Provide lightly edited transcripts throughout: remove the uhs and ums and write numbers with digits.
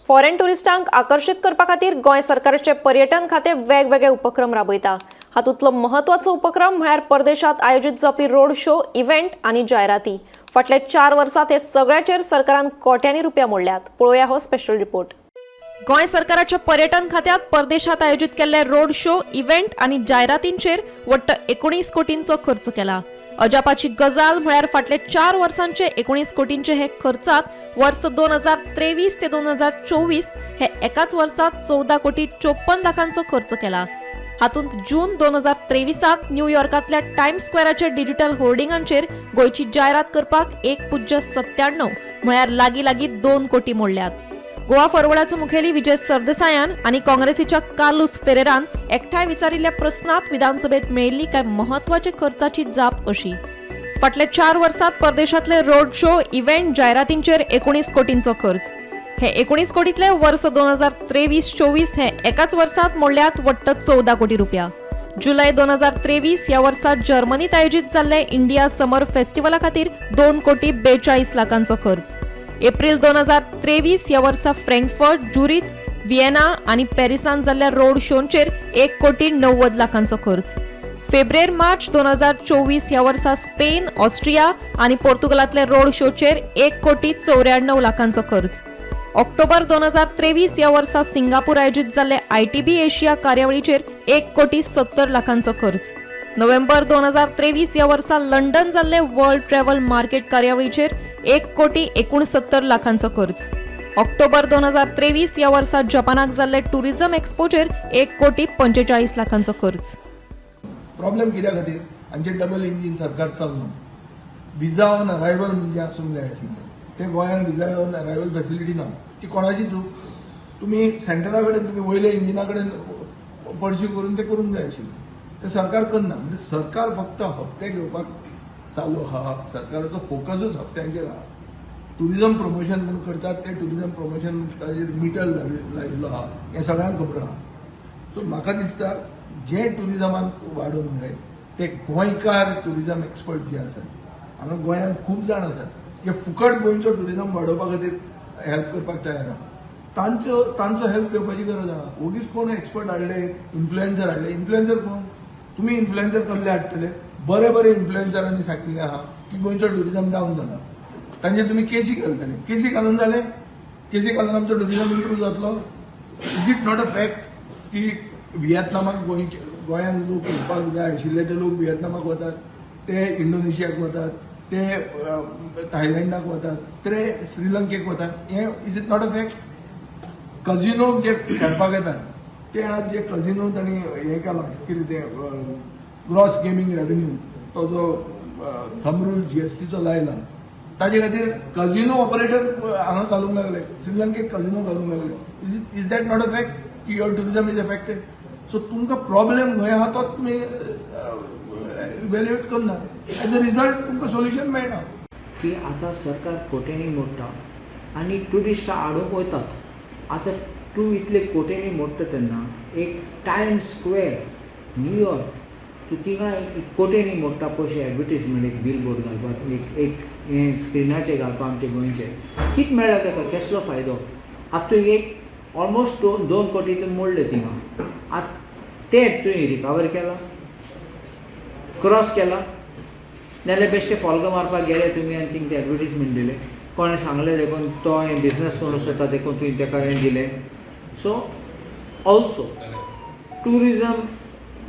Foreign टुरिस्टांक आकर्षित करपा खातीर गोंय सरकारचे पर्यटन खाते वेगवेगळे उपक्रम राबयता। हातूंतलो महत्वाचो उपक्रम म्हळ्यार परदेशांत आयोजीत जावपी रोड शो, इव्हेंट आनी जायराती। फाटले 4 वर्सांत हे सगळ्याचेर सरकारान कोट्यांनी रुपया मोडल्यात। पळोवया हो स्पेशल रिपोर्ट। गोंय सरकाराच्या पर्यटन खात्यात परदेशांत आयोजीत केल्ले रोड शो, इव्हेंट आनी जायरातींचेर वट्ट 19 कोटींचो खर्च केला। अजापाची गजाल म्हळ्यार फाटले 4 वर्सांचे 19 कोटींचे हे खर्चात वर्स 2023 ते 2024 हे एकाच वर्सात 14 कोटी 54 लाखांचो खर्च केला। हातूंत जून 2023 न्यूयॉर्कातल्या टाइम्स स्क्वेअराच्या डिजिटल होर्डिंगांचेर गोंयची जायरात करपाक 1.97 म्हळ्यार लागीं 2 कोटी मोडल्यात। गोवा फॉरवर्डाचो मुखेली विजय सरदेसायान आनी काँग्रेसीच्या कार्लोस फेरेरान एकठांय विचारिल्ल्या प्रस्नात विधानसभेत मेळिल्ली काय महत्वाचे खर्चाची जाप अशी। फाटले 4 वर्सांत परदेशांतले रोड शो, इव्हेंट, जायरातींचेर 19 कोटींचो खर्च। हे 19 कोटींतले वर्स 2023-24 हे एकाच वर्सात मोडल्यात वट्ट 14 कोटी रुपया। जुलै 2023 ह्या वर्सात जर्मनीत आयोजीत जाल्ले इंडिया समर फेस्टिवला खातीर 2 कोटी 42 लाखांचो खर्च। एप्रिल 2023 ह्या वर्सा फ्रँकफर्ट, ज्युरिच, व्हिएना आनी पॅरिसांत जाल्ल्या रोड शोंचेर 1 कोटी 90 लाखांचो खर्च। फेब्रुवारी-मार्च 2024 ह्या वर्सा स्पेन, ऑस्ट्रिया आनी पोर्तुगालातले रोड शोचेर 1 कोटी 94 लाखांचो खर्च। ऑक्टोबर 2023 ह्या वर्सा सिंगापूर आयोजीत जाल्ले ITB एशिया कार्यावळीचेर 1 कोटी 70 लाखांचो खर्च। नोव्हेंबर 2023 ह्या वर्सा लंडन जाल्ले वर्ल्ड ट्रॅव्हल मार्केट कार्यावळीचेर 1 कोटी 69 लाखांचो खर्च। ऑक्टोबर 2023 ह्या वर्सा जपानाक जाल्ले टुरिझम एक्सपोचेर 1 कोटी 45 लाखांचो खर्च। प्रॉब्लेम कित्या खातीर आमचे डबल इंजीन सरकार चलना। विजा ऑन अरायवल म्हणजे आसूंक जाय आशिल्लें, ते गोंयांत विजा ऑन अरायवल फॅसिलिटी ना। ती कोणाची चूक? तुमी सेंटरा कडेन तुमी वयल्या इंजिना कडेन परस्यू करून ते करूंक जाय आशिल्लें, ते सरकार करना। म्हणजे सरकार फक्त हप्ते घेवपाक चालू आहा, सरकाराचो फोकसूच हप्त्यांचेर आहा। टुरिझम प्रमोशन म्हणून करतात, ते टुरिझम प्रमोशन ताजेर मिटर लायिल्लो आहा, हें सगळ्यांक खबर आहा। सो म्हाका दिसता जे टुरिझमाक वाडोवंक जाय ते गोंयकार टुरिझम एक्सपर्ट जे आसात, हांगा गोंयांत खूब जाण आसात जे फुकट गोंयचो टुरिझम वाडोवपा खातीर हेल्प करपाक तयार आहा। तांचो हेल्प घेवपाची गरज आहा। ओगीच कोण एक्सपर्ट हाडले, इन्फ्लुएन्सर हाडले। इन्फ्लुएन्सर कोण? तुमी इन्फ्लुएन्सर कसले हाडटले? बरे इन्फ्लुएन्सरांनी सांगिल्लें आहा की गोंयचो टुरिझम डावन जाला, तांचे तुमी केसी घालतले। केसी घालून जाले? केसी घालून आमचो टुरिझम इम्प्रूव जातलो? Is it not a fact की व्हिएतनामाक गोंयांत लोक येवपाक जाय आशिल्ले ते लोक व्हिएतनामाक वतात, ते इंडोनेशियाक वतात, ते थायलँडाक वतात, ते श्रीलंकेक वतात। हें is it not a fact? कझिनो जे खेळपाक येतात ते आज जे कझिनो तांणी हें केलां, कितें तें ग्रॉस गेमिंग रेव्हेन्यू, तो जो थंब रूल GSTचो लायला, ताजे खातीर कझिनो ऑपरेटर हांगा घालूंक लागले, श्रीलंकेक कझिनो घालूंक लागले। Is that not a fact की your tourism is affected? So तुमकां प्रॉब्लेम खंय आहा तोच तुमी इवॅल्युएट करना, एज अ रिजल्ट तुमकां सोल्युशन मेळना। की आतां सरकार कोट्यांनी मोडटा आनी ट्युरिस्टां हाडूंक वतात। आतां तूं इतले कोट्यांनी मोडटा तेन्ना एक टायम्स स्क्वेअर न्यूयॉर्क तूं थिंगा कोट्यांनी मोडटा पयशे एडवर्टिजमेंट, एक बिलबोर्ड घालपाक, एक हें स्क्रिनाचेर घालपाक आमचे गोंयचे। कितें मेळ्ळा ताका? कसलो फायदो? आतां तूं एक ऑलमोस्ट 2 कोटी तूं मोडले थिंगा। आतां तें तुवें रिकवर केला, क्रॉस केला, नाजाल्यार बेश्टे फॉल्गां मारपाक गेले तुमी आनी थिंग ते एडवर्टिजमेंट दिले, कोणें सांगलें देखून तो हें बिजनस करून सोदता देखून तुवें ताका हें दिलें। सो ऑल्सो टुरिझम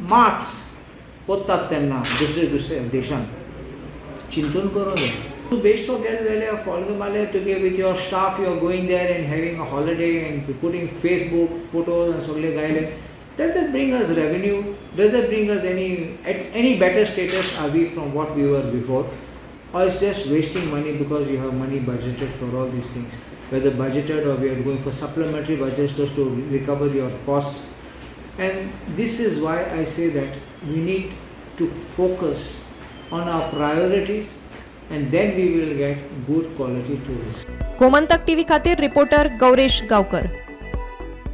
मार्ट्स कोत्तात तेन्ना दुसऱ्या देशांत चिंतून करूंक जाय। तूं बेश्टो गेले जाल्यार फॉल्गां मारले, तुगे with your staff you are going there and having a holiday and putting Facebook photos आनी सगळे गायले। Does that bring us revenue? Does that bring us any better status are we from what we were before? Or it's just wasting money because you have money budgeted for all these things, whether budgeted or we are going for supplementary budgets just to recover your costs. And this is why I say that we need to focus on our priorities and then we will get good quality tourists. Gomantak TV खातीर reporter Gauresh गावकर।